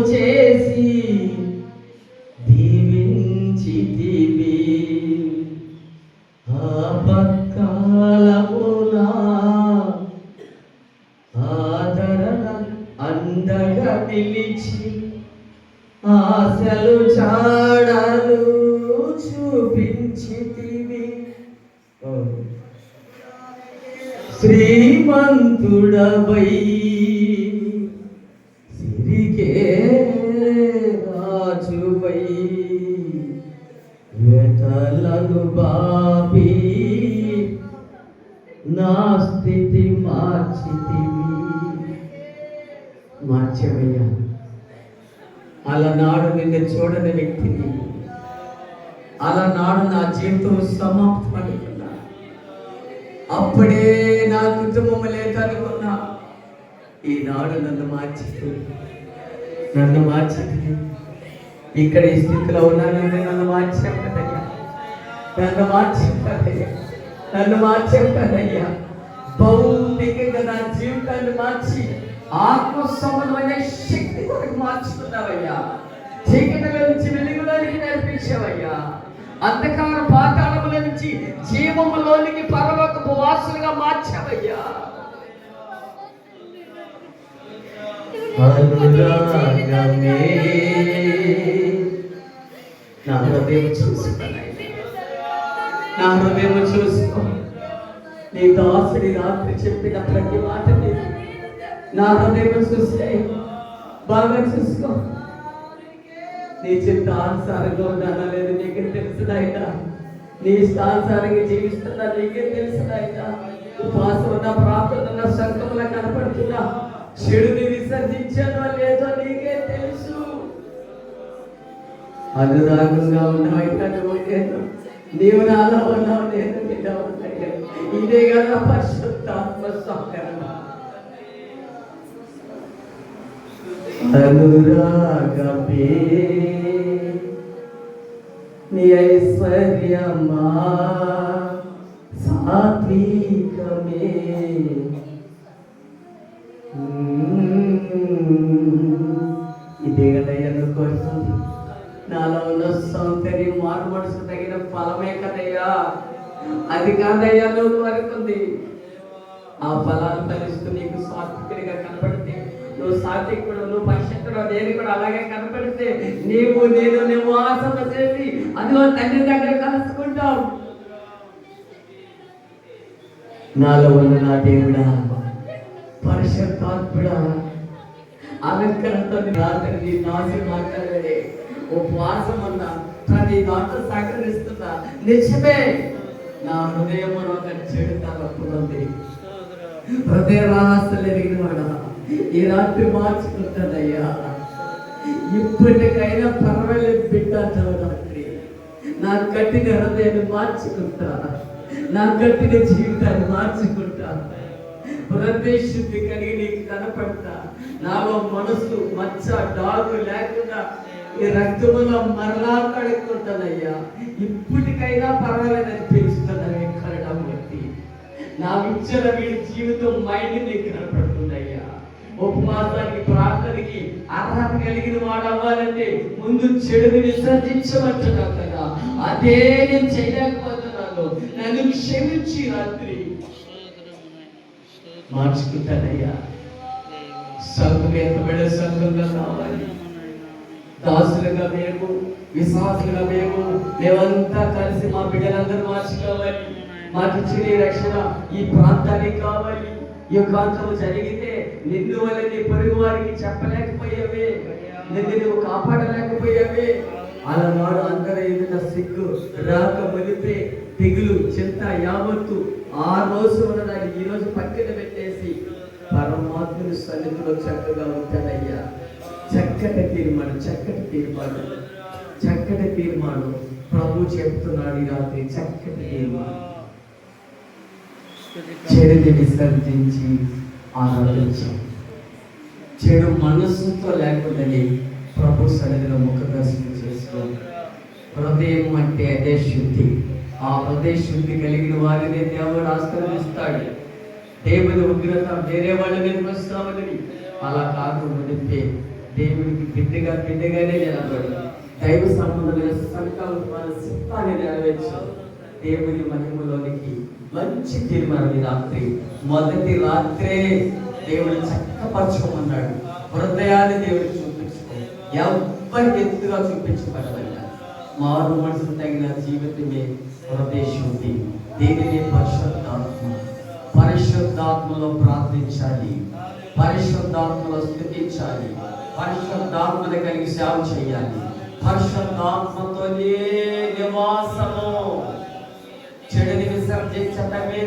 చేసి దీవించితివి ఆపత్కాలమునా ఆదరణ అందగా నిలిచి ఆశలు చాడలు చూపించితివి శ్రీమంతుడవై సిరికే రాజువై వెతలను బాపి నా స్థితి మార్చవయ్యా. అలనాడు నిన్ను చూడని వ్యక్తిని, అలనాడు నా జీవితం సమాప్తం అనుకున్నా, అప్పుడే నా కుటుంబం లేదనుకున్నా, ఈనాడు నన్ను మార్చింది. ఇక్కడ ఈ స్థితిలో ఉన్నానంటే నన్ను మార్చావు కదయ్యా, నన్ను మార్చావు కదయ్యా. భౌతికంగా నా జీవితాన్ని మార్చి ఆత్మ సంబంధమైన శక్తి కొరకు మార్చుతున్నావయ్యా. చీకటిలో నుంచి వెలుగులోనికి నడిపించావయ్యా. అంధకార పాతాళముల నుంచి జీవములోనికి పరలోకపు వాసులుగా మార్చావయ్యా. నా హృదయం చూసుకో. నీ దాసుడి రాత్రి చెప్పిన ప్రతి మాట నా హృదయం చూస్తే బాగా చూసుకో. నీ చిత్తానుసారంగా ఉన్నానా లేదు నీకే తెలుసునైనా, నీ ఇష్టానుసారంగా జీవిస్తున్నా నీకే తెలుసునైనా. ఉపవాసం ఉన్న ప్రార్థన ఉన్న సంకములా కనపడుతున్నా, చెడుని విసర్జించానో లేదో నీకే తెలుసు. అనురాగంగా ఉన్నావైనా నువ్వు నేను, నీవు నాలో ఉన్నావు నేను నీలో ఉన్నాను. ఇదే కదా పరిశుద్ధాత్మ సహకరణ. అనురాగమే నీ ఐశ్వర్యమా సాత్వికమే ఇదే కదయ్యా నువ్వు కోరుతుంది. నాలో ఉన్న సౌకర్యం మారు మనసు తగిన ఫలమే కదయ్యా, అది కాదయ్యా నువ్వు కోరుకుంది. ఆ ఫలాలు ఫలిస్తూ నీకు సాత్వికుడిగా కనపడితే, నువ్వు సాత్వికుడు, నువ్వు పరిశుద్ధుడు, నేను కూడా అలాగే కనపడితే నేను నివాసన చేసి అదిగో తండ్రి దగ్గర కలుసుకుంటాం. నాలో ఉన్న నా దేవుడా, పరిశుద్ధాత్ముడా, అలంకరణతో రాత్రి నాసి మాట్లాడే ఉపవాసం ఉన్నా, ప్రతి దాంట్లో సహకరిస్తున్నా. నిజమే, నా హృదయం ఒక చెడు తలపుంది. హృదయ రహస్యాలు ఎరిగిన వాడా, ఈ రాత్రి మార్చుకుంటానయ్యా. ఇప్పటికైనా పర్వాలేదు బిడ్డ, రాత్రి నా కట్టిన హృదయాన్ని మార్చుకుంటా, నా కట్టిన జీవితాన్ని మార్చుకుంటా. హృదయ శుద్ధి కలిగి నీకు కనపడతా. నాలో మనసు మచ్చ డాగు లేకుండా ఈ రక్తములో మరలా కడుక్కుంటానయ్యా. ఇప్పటికైనా పర్వాలేదు అనిపిస్తున్నాను. కరడం బట్టి నా విచ్చల వీడి జీవితం మైండ్ నీకు కనపడుతుందయ్యా. ఉపవాసానికి ప్రార్థనకి అర్హత కలిగిన వాడు అవ్వాలంటే ముందు చెడుని విసర్జించమంటున్నావు కదా, అదే నేను చేయలేకపోతున్నాను. నన్ను క్షమించి రాత్రి మార్చుకుంటానయ్యా. సంఘం ఎంతబడే సంఘంగా కావాలి. దాసులుగా మేము, విశ్వాసులుగా మేమంతా కలిసి మా బిడ్డలందరూ మార్చుకోవాలి. మాకు ఇచ్చిన ఈ రక్షణ ఈ ప్రాంతానికి కావాలి. ఈ ప్రాంతం జరిగితే నిన్ను వల్ల నీ పొరుగు వారికి చెప్పలేకపోయావే, నిన్ను నువ్వు కాపాడలేకపోయావే. అలనాడు అందరూ ఎదుట సిగ్గు రాక మునిపే తెగులు చింత యావత్తు ఆ రోజు ఉన్నదాన్ని ఈ రోజు పక్కన పెట్టేసి పరమాత్ముని సన్నిధిలో చక్కగా ఉంటాడయ్యా. చక్కటి తీర్మానం ప్రభు చెప్తున్నాడు ఈ రాత్రి. చక్కటి తీర్మానం, చెడుని విసర్జించి ఆరాధించాం. చెడు మనస్సుతో లేకుండానే ప్రభు సన్నిధిలో ముఖ దర్శనం చేసుకో. హృదయం అంటే అదే శుద్ధి. ఆ హృదయ శుద్ధి కలిగిన వారిని దేవుడు ఆశీర్వదిస్తాడు. దేవుని ఉగ్రత వేరే వాళ్ళ మీదకి వస్తామని అలా కాదు, మునిపే దేవుడికి బిడ్డగానే నిలబడి దైవ సంబంధమైన సంకల్పాల చిత్తాన్ని నెరవేర్చు. దేవుని మహిమలోనికి మంచి తీర్మానం. ఈ రాత్రి మొదటి రాత్రే దేవుడు చక్కపరచుకోమన్నాడు. హృదయాన్ని దేవుడు చూపించుకో. ఎవరికి ఎత్తుగా చూపించబడవయ్యా. మారు మనసు తగిన జీవితమే హృదయ శుద్ధి. దీనిని పరిశుద్ధాత్మలో ప్రార్థించాలి, పరిశుద్ధాత్మలో స్తుతించాలి, పరిశుద్ధాత్మను కలిగి సేవ చేయాలి. పరిశుద్ధాత్మతోనే నివాసము. చెడుని విసర్జించటమే